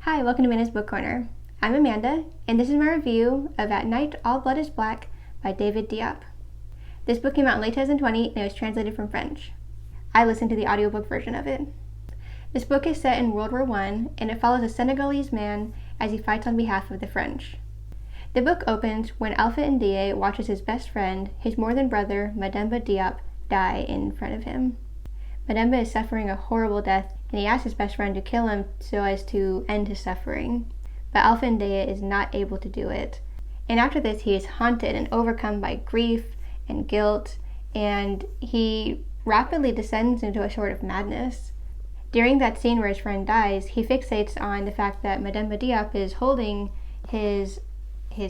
Hi, welcome to Amanda's Book Corner. I'm Amanda, and this is my review of At Night, All Blood is Black by David Diop. This book came out in late 2020, and it was translated from French. I listened to the audiobook version of it. This book is set in World War I, and it follows a Senegalese man as he fights on behalf of the French. The book opens when Alpha Ndiaye watches his best friend, his more-than brother, Mademba Diop, die in front of him. Mademba is suffering a horrible death, and he asks his best friend to kill him so as to end his suffering. But Alpha Ndiaye is not able to do it. And after this, he is haunted and overcome by grief and guilt, and he rapidly descends into a sort of madness. During that scene where his friend dies, he fixates on the fact that Mademba Diop is holding his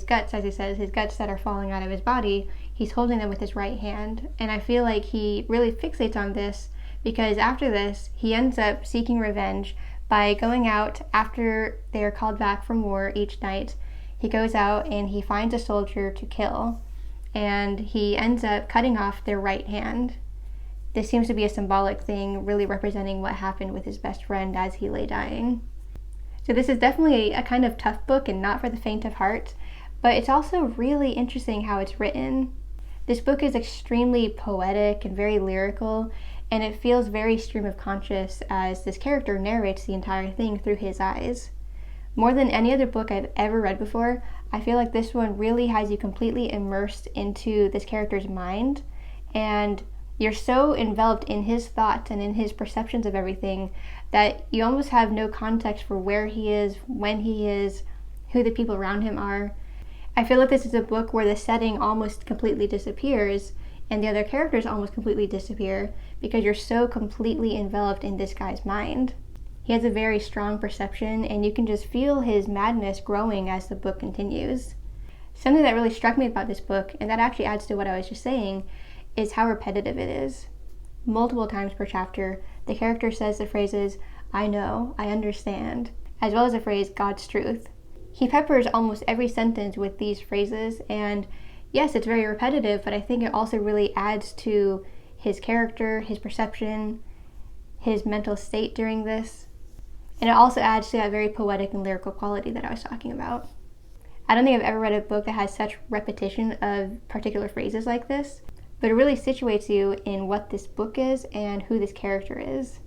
guts, as he says, his guts that are falling out of his body. He's holding them with his right hand, and I feel like he really fixates on this because after this, he ends up seeking revenge by going out after they are called back from war each night. He goes out and he finds a soldier to kill, and he ends up cutting off their right hand. This seems to be a symbolic thing, really representing what happened with his best friend as he lay dying. So this is definitely a kind of tough book and not for the faint of heart, but it's also really interesting how it's written. This book is extremely poetic and very lyrical, and it feels very stream of conscious as this character narrates the entire thing through his eyes. More than any other book I've ever read before, I feel like this one really has you completely immersed into this character's mind, and you're so enveloped in his thoughts and in his perceptions of everything that you almost have no context for where he is, when he is, who the people around him are. I feel like this is a book where the setting almost completely disappears and the other characters almost completely disappear because you're so completely enveloped in this guy's mind. He has a very strong perception, and you can just feel his madness growing as the book continues. Something that really struck me about this book, and that actually adds to what I was just saying, is how repetitive it is. Multiple times per chapter, the character says the phrases, "I know," "I understand," as well as the phrase, "God's truth." He peppers almost every sentence with these phrases, and yes, it's very repetitive, but I think it also really adds to his character, his perception, his mental state during this. And it also adds to that very poetic and lyrical quality that I was talking about. I don't think I've ever read a book that has such repetition of particular phrases like this, but it really situates you in what this book is and who this character is.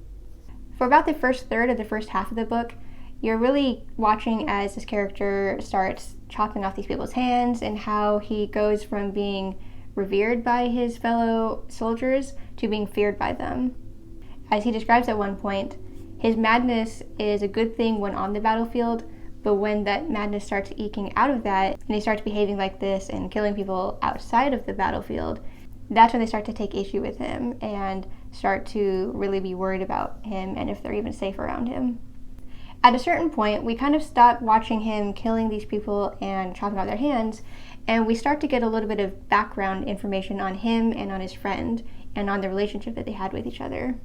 For about the first third of the first half of the book, you're really watching as this character starts chopping off these people's hands and how he goes from being revered by his fellow soldiers to being feared by them. As he describes at one point, his madness is a good thing when on the battlefield, but when that madness starts eking out of that and he starts behaving like this and killing people outside of the battlefield, that's when they start to take issue with him and start to really be worried about him and if they're even safe around him. At a certain point, we kind of stop watching him killing these people and chopping off their hands, and we start to get a little bit of background information on him and on his friend and on the relationship that they had with each other.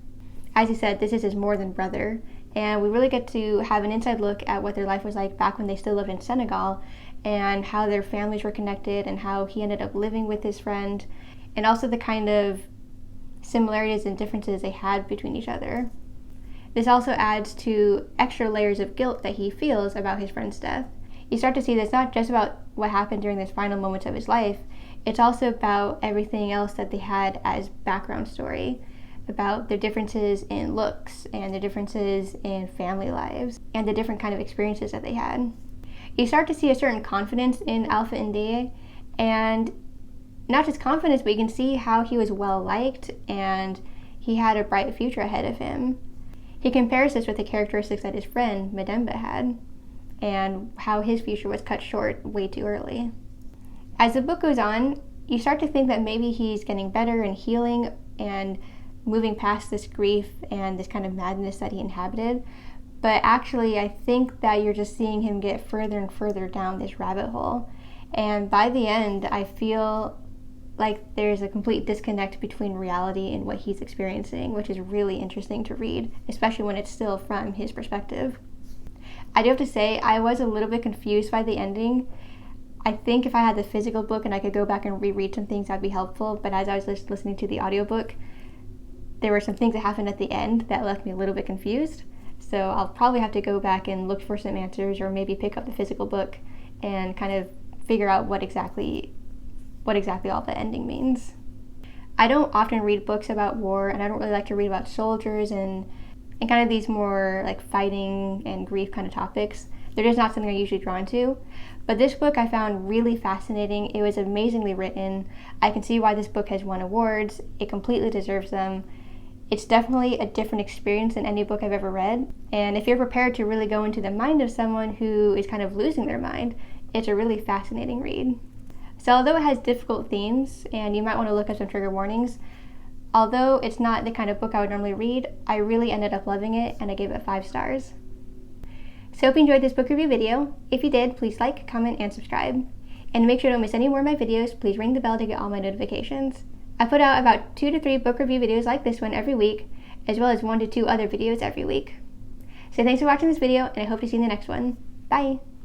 As he said, this is his more than brother, and we really get to have an inside look at what their life was like back when they still lived in Senegal and how their families were connected and how he ended up living with his friend, and also the kind of similarities and differences they had between each other. This also adds to extra layers of guilt that he feels about his friend's death. You start to see this not just about what happened during these final moments of his life, it's also about everything else that they had as background story, about their differences in looks and the differences in family lives and the different kind of experiences that they had. You start to see a certain confidence in Alpha Ndiaye, and not just confidence, but you can see how he was well liked and he had a bright future ahead of him. He compares this with the characteristics that his friend Mademba had and how his future was cut short way too early. As the book goes on, you start to think that maybe he's getting better and healing and moving past this grief and this kind of madness that he inhabited, but actually I think that you're just seeing him get further and further down this rabbit hole, and by the end I feel like there's a complete disconnect between reality and what he's experiencing, which is really interesting to read, especially when it's still from his perspective. I do have to say, I was a little bit confused by the ending. I think if I had the physical book and I could go back and reread some things, that'd be helpful, but as I was listening to the audiobook, there were some things that happened at the end that left me a little bit confused. So I'll probably have to go back and look for some answers, or maybe pick up the physical book and kind of figure out what exactly all the ending means. I don't often read books about war, and I don't really like to read about soldiers and kind of these more like fighting and grief kind of topics. They're just not something I'm usually drawn to. But this book I found really fascinating. It was amazingly written. I can see why this book has won awards. It completely deserves them. It's definitely a different experience than any book I've ever read. And if you're prepared to really go into the mind of someone who is kind of losing their mind, it's a really fascinating read. So although it has difficult themes, and you might want to look at some trigger warnings, although it's not the kind of book I would normally read, I really ended up loving it, and I gave it 5 stars. So I hope you enjoyed this book review video. If you did, please like, comment, and subscribe. And to make sure you don't miss any more of my videos, please ring the bell to get all my notifications. I put out about 2 to 3 book review videos like this one every week, as well as 1 to 2 other videos every week. So thanks for watching this video, and I hope to see you in the next one. Bye!